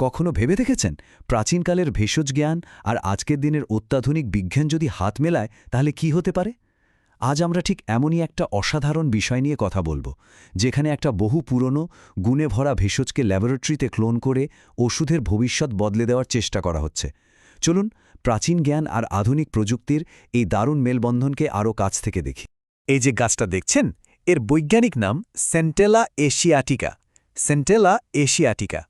কখনো ভেবে দেখেছেন প্রাচীনকালের ভেষজ জ্ঞান আর আজকের দিনের অত্যাধুনিক বিজ্ঞান যদি হাত মেলায় তাহলে কি হতে পারে? আজ আমরা ঠিক এমনই একটা অসাধারণ বিষয় নিয়ে কথা বলবো, যেখানে একটা বহু পুরনো গুণে ভরা ভেষজকে ল্যাবরেটরিতে ক্লোন করে ওষুধের ভবিষ্যৎ বদলে দেওয়ার চেষ্টা করা হচ্ছে। চলুন প্রাচীন জ্ঞান আর আধুনিক প্রযুক্তির এই দারুণ মেলবন্ধনকে আরও কাছ থেকে দেখি। এই যে গাছটা দেখছেন, এর বৈজ্ঞানিক নাম সেন্টেলা এশিয়াটিকা। সেন্টেলা এশিয়াটিকা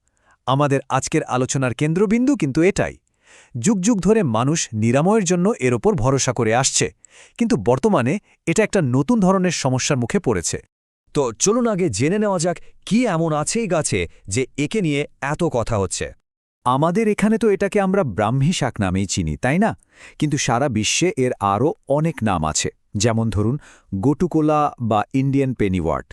আমাদের আজকের আলোচনার কেন্দ্রবিন্দু কিন্তু এটাই। যুগ যুগ ধরে মানুষ নিরাময়ের জন্য এর ওপর ভরসা করে আসছে, কিন্তু বর্তমানে এটা একটা নতুন ধরনের সমস্যার মুখে পড়েছে। তো চলুন আগে জেনে নেওয়া যাক কি এমন আছে এই গাছে যে একে নিয়ে এত কথা হচ্ছে। আমাদের এখানে তো এটাকে আমরা ব্রাহ্মী শাক নামেই চিনি, তাই না? কিন্তু সারা বিশ্বে এর আরও অনেক নাম আছে, যেমন ধরুন গোটুকোলা বা ইন্ডিয়ান পেনিওয়ার্ট।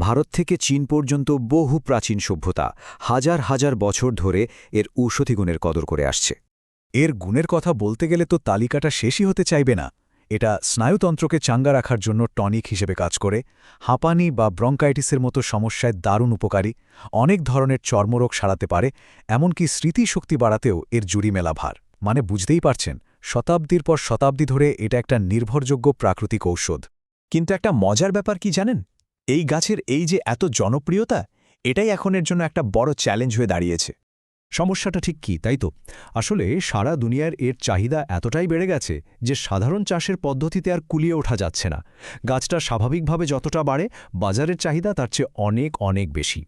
ভারত থেকে চীন পর্যন্ত বহু প্রাচীন সভ্যতা হাজার হাজার বছর ধরে এর ঔষধি গুণের কদর করে আসছে। এর গুণের কথা বলতে গেলে তো তালিকাটা শেষই হতে চাইবে না। এটা স্নায়ুতন্ত্রকে চাঙ্গা রাখার জন্য টনিক হিসেবে কাজ করে, হাঁপানি বা ব্রঙ্কাইটিসের মতো সমস্যায় দারুণ উপকারী, অনেক ধরনের চর্মরোগ সারাতে পারে, এমনকি স্মৃতিশক্তি বাড়াতেও এর জুড়ি মেলা ভার। মানে বুঝতেই পারছেন, শতাব্দীর পর শতাব্দী ধরে এটা একটা নির্ভরযোগ্য প্রাকৃতিক ঔষধ। কিন্তু একটা মজার ব্যাপার কি জানেন? এই গাছের এই যে এত জনপ্রিয়তা, এটাই এখন এর জন্য একটা বড় চ্যালেঞ্জ হয়ে দাঁড়িয়েছে। সমস্যাটা ঠিক কি, তাই তো? আসলে সারা দুনিয়ার এর চাহিদা এতটাই বেড়ে গেছে যে সাধারণ চাষের পদ্ধতিতে আর কুলিয়ে ওঠা যাচ্ছে না। গাছটা স্বাভাবিকভাবে যতটা বাড়ে, বাজারের চাহিদা তার চেয়ে অনেক অনেক বেশি।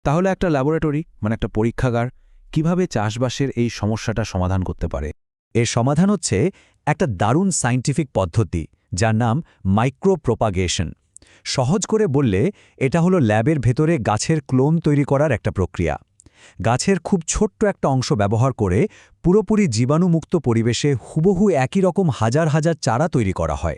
তাহলে একটা ল্যাবরেটরি, মানে একটা পরীক্ষাগার, কিভাবে চাষবাসের এই সমস্যাটা সমাধান করতে পারে? এর সমাধান হচ্ছে একটা দারুণ সায়েন্টিফিক পদ্ধতি, যার নাম মাইক্রোপ্রোপাগেশন। সহজ করে বললে এটা হলো ল্যাবের ভেতরে গাছের ক্লোন তৈরি করার একটা প্রক্রিয়া। গাছের খুব ছোট্ট একটা অংশ ব্যবহার করে পুরোপুরি জীবাণুমুক্ত পরিবেশে হুবহু একই রকম হাজার হাজার চারা তৈরি করা হয়।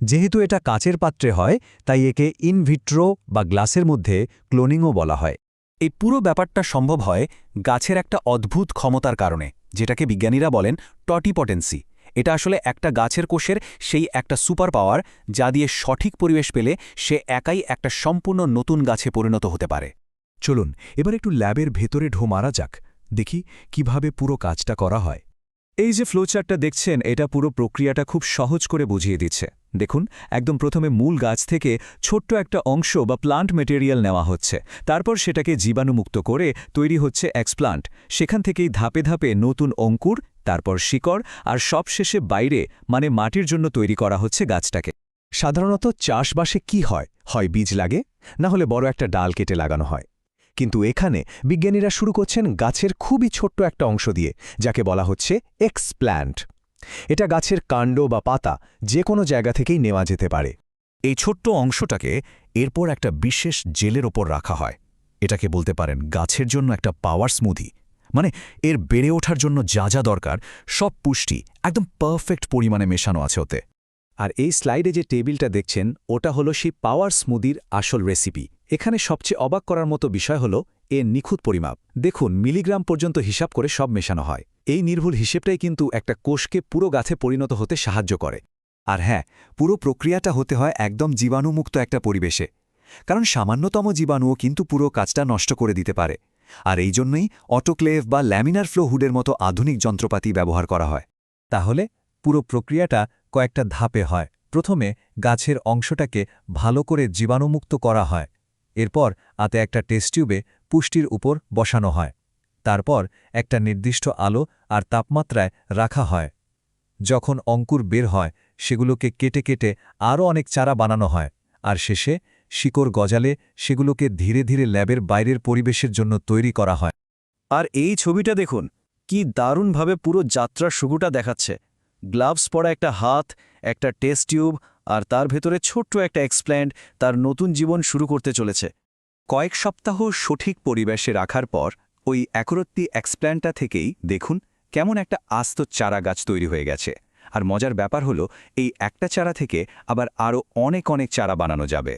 যেহেতু এটা কাচের পাত্রে হয়, তাই একে ইনভিট্রো বা গ্লাসের মধ্যে ক্লোনিংও বলা হয়। এই পুরো ব্যাপারটা সম্ভব হয় গাছের একটা অদ্ভুত ক্ষমতার কারণে, যেটাকে বিজ্ঞানীরা বলেন টটিপটেন্সি। এটা আসলে একটা গাছের কোষের সেই একটা সুপার পাওয়ার, যা দিয়ে সঠিক পরিবেশ পেলে সে একাই একটা সম্পূর্ণ নতুন গাছে পরিণত হতে পারে। চলুন এবার একটু ল্যাবের ভেতরে ঢো মারা যাক, দেখি কিভাবে পুরো কাজটা করা হয়। এই যে ফ্লোচার্টটা দেখছেন, এটা পুরো প্রক্রিয়াটা খুব সহজ করে বুঝিয়ে দিচ্ছে। দেখুন, একদম প্রথমে মূল গাছ থেকে ছোট্ট একটা অংশ বা প্লান্ট মেটেরিয়াল নেওয়া হচ্ছে, তারপর সেটাকে জীবাণুমুক্ত করে তৈরি হচ্ছে এক্সপ্লান্ট। সেখান থেকেই ধাপে ধাপে নতুন অঙ্কুর, তারপর শিকড়, আর সবশেষে বাইরে মানে মাটির জন্য তৈরি করা হচ্ছে গাছটাকে। সাধারণত চাষবাসে কি হয়? হয় বীজ লাগে, না হলে বড় একটা ডাল কেটে লাগানো হয়। কিন্তু এখানে বিজ্ঞানীরা শুরু করছেন গাছের খুবই ছোট্ট একটা অংশ দিয়ে, যাকে বলা হচ্ছে এক্সপ্ল্যান্ট। এটা গাছের কাণ্ড বা পাতা যে কোনো জায়গা থেকেই নেওয়া যেতে পারে। এই ছোট্ট অংশটাকে এরপর একটা বিশেষ জেলের ওপর রাখা হয়। এটাকে বলতে পারেন গাছের জন্য একটা পাওয়ার স্মুদি। মানে এর বেড়ে ওঠার জন্য যা যা দরকার সব পুষ্টি একদম পারফেক্ট পরিমাণে মেশানো আছে ওতে। আর এই স্লাইডে যে টেবিলটা দেখছেন, ওটা হলো সেই পাওয়ার স্মুদির আসল রেসিপি। এখানে সবচেয়ে অবাক করার মতো বিষয় হলো এর নিখুঁত পরিমাপ। দেখুন, মিলিগ্রাম পর্যন্ত হিসাব করে সব মেশানো হয়। এই নির্ভুল হিসেবটাই কিন্তু একটা কোষকে পুরো গাছে পরিণত হতে সাহায্য করে। আর হ্যাঁ, পুরো প্রক্রিয়াটা হতে হয় একদম জীবাণুমুক্ত একটা পরিবেশে, কারণ সামান্যতম জীবাণুও কিন্তু পুরো কাজটা নষ্ট করে দিতে পারে। আর এই জন্যই অটোক্লেভ বা ল্যামিনার ফ্লো হুডের মতো আধুনিক যন্ত্রপাতি ব্যবহার করা হয়। তাহলে পুরো প্রক্রিয়াটা কয়েকটা ধাপে হয়। প্রথমে গাছের অংশটাকে ভালো করে জীবাণুমুক্ত করা হয়। এরপর আতে একটা টেস্ট টিউবে পুষ্টির উপর বসানো হয়। তারপর একটা নির্দিষ্ট আলো আর তাপমাত্রায় রাখা হয়। যখন অঙ্কুর বের হয়, সেগুলোকে কেটে কেটে আরও অনেক চারা বানানো হয়। আর শেষে শিকড় গজালে সেগুলোকে ধীরে ধীরে ল্যাবের বাইরের পরিবেশের জন্য তৈরি করা হয়। আর এই ছবিটা দেখুন, কি দারুণভাবে পুরো যাত্রার শুরুটা দেখাচ্ছে। গ্লাভস পরা একটা হাত, একটা টেস্ট টিউব, আর তার ভেতরে ছোট্ট একটা এক্সপ্ল্যান্ট তার নতুন জীবন শুরু করতে চলেছে। কয়েক সপ্তাহ সঠিক পরিবেশে রাখার পর ওই একরত্তি এক্সপ্ল্যান্টটা থেকেই দেখুন কেমন একটা আস্ত চারা গাছ তৈরি হয়ে গেছে। আর মজার ব্যাপার হলো, এই একটা চারা থেকে আবার আরও অনেক অনেক চারা বানানো যাবে।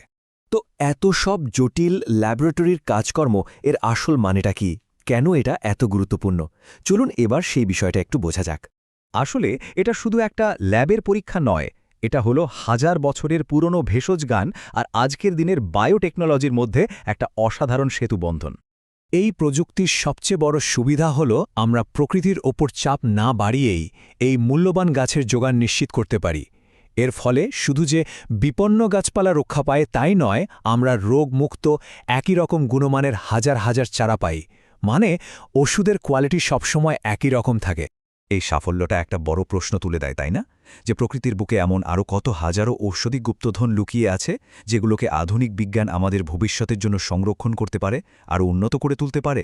তো এত সব জটিল ল্যাবরেটরির কাজকর্ম, এর আসল মানেটা কি? কেন এটা এত গুরুত্বপূর্ণ? চলুন এবার সেই বিষয়টা একটু বোঝা যাক। আসলে এটা শুধু একটা ল্যাবের পরীক্ষা নয়, এটা হলো হাজার বছরের পুরনো ভেষজ জ্ঞান আর আজকের দিনের বায়োটেকনোলজির মধ্যে একটা অসাধারণ সেতুবন্ধন। এই প্রযুক্তির সবচেয়ে বড় সুবিধা হল আমরা প্রকৃতির ওপর চাপ না বাড়িয়েই এই মূল্যবান গাছের যোগান নিশ্চিত করতে পারি। এর ফলে শুধু যে বিপন্ন গাছপালা রক্ষা পায় তাই নয়, আমরা রোগমুক্ত একই রকম গুণমানের হাজার হাজার চারা পাই। মানে ওষুধের কোয়ালিটি সবসময় একই রকম থাকে। এই সাফল্যটা একটা বড় প্রশ্ন তুলে দেয়, তাই না? যে প্রকৃতির বুকে এমন আরও কত হাজারো ঔষধি গুপ্তধন লুকিয়ে আছে, যেগুলোকে আধুনিক বিজ্ঞান আমাদের ভবিষ্যতের জন্য সংরক্ষণ করতে পারে, আরও উন্নত করে তুলতে পারে।